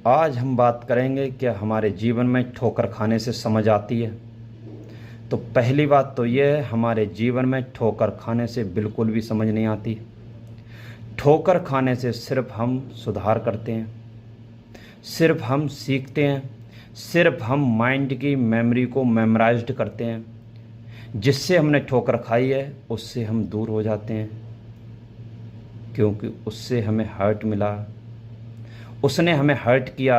आज हम बात करेंगे कि हमारे जीवन में ठोकर खाने से समझ आती है। तो पहली बात तो ये है, हमारे जीवन में ठोकर खाने से बिल्कुल भी समझ नहीं आती। ठोकर खाने से सिर्फ हम सुधार करते हैं, सिर्फ हम सीखते हैं, सिर्फ हम माइंड की मेमोरी को मेमोराइज्ड करते हैं। जिससे हमने ठोकर खाई है उससे हम दूर हो जाते हैं, क्योंकि उससे हमें हर्ट मिला, उसने हमें हर्ट किया।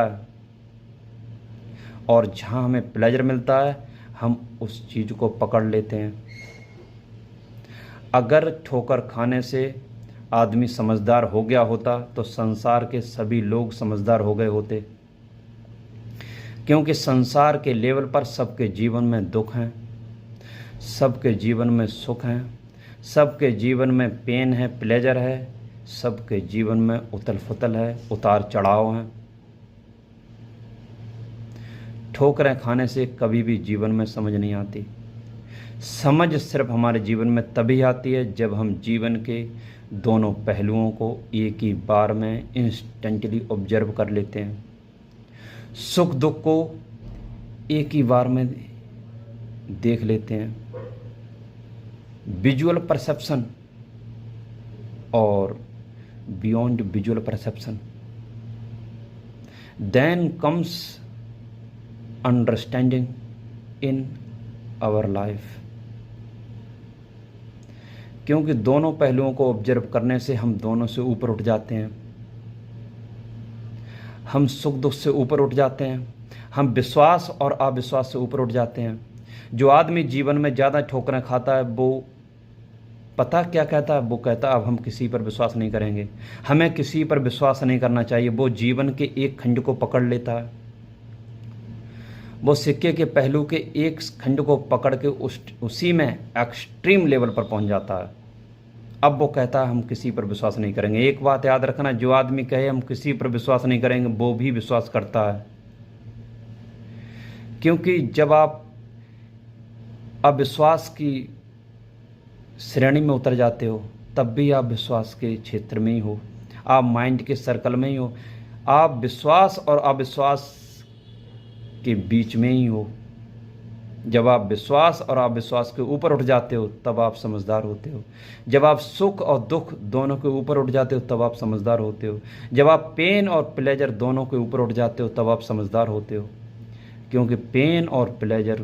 और जहाँ हमें प्लेजर मिलता है हम उस चीज़ को पकड़ लेते हैं। अगर ठोकर खाने से आदमी समझदार हो गया होता तो संसार के सभी लोग समझदार हो गए होते, क्योंकि संसार के लेवल पर सबके जीवन में दुख हैं, सबके जीवन में सुख हैं, सबके जीवन में पेन है, प्लेजर है, सबके जीवन में उथल पुथल है, उतार चढ़ाव हैं। ठोकरें खाने से कभी भी जीवन में समझ नहीं आती। समझ सिर्फ हमारे जीवन में तभी आती है जब हम जीवन के दोनों पहलुओं को एक ही बार में इंस्टेंटली ऑब्जर्व कर लेते हैं। सुख दुख को एक ही बार में देख लेते हैं। विजुअल परसेप्शन और beyond visual perception, then comes understanding in our life. क्योंकि दोनों पहलुओं को ऑब्जर्व करने से हम दोनों से ऊपर उठ जाते हैं। हम सुख दुख से ऊपर उठ जाते हैं, हम विश्वास और अविश्वास से ऊपर उठ जाते हैं। जो आदमी जीवन में ज़्यादा ठोकरें खाता है वो पता क्या कहता है, वो कहता है अब हम किसी पर विश्वास नहीं करेंगे, हमें किसी पर विश्वास नहीं करना चाहिए। वो जीवन के एक खंड को पकड़ लेता है, वो सिक्के के पहलू के एक खंड को पकड़ के उसी में एक्सट्रीम लेवल पर पहुंच जाता है। अब वो कहता है हम किसी पर विश्वास नहीं करेंगे। एक बात याद रखना, जो आदमी कहे हम किसी पर विश्वास नहीं करेंगे वो भी विश्वास करता है। क्योंकि जब आप अविश्वास की श्रेणी में उतर जाते हो तब भी आप विश्वास के क्षेत्र में ही हो, आप माइंड के सर्कल में ही हो, आप विश्वास और अविश्वास के बीच में ही हो। जब आप विश्वास और अविश्वास के ऊपर उठ जाते हो तब आप समझदार होते हो। जब आप सुख और दुख दोनों के ऊपर उठ जाते हो तब आप समझदार होते हो। जब आप पेन और प्लेजर दोनों के ऊपर उठ जाते हो तब आप समझदार होते हो। क्योंकि पेन और प्लेजर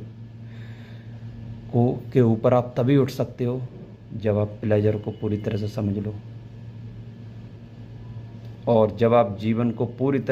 को के ऊपर आप तभी उठ सकते हो जब आप प्लेजर को पूरी तरह से समझ लो, और जब आप जीवन को पूरी तरह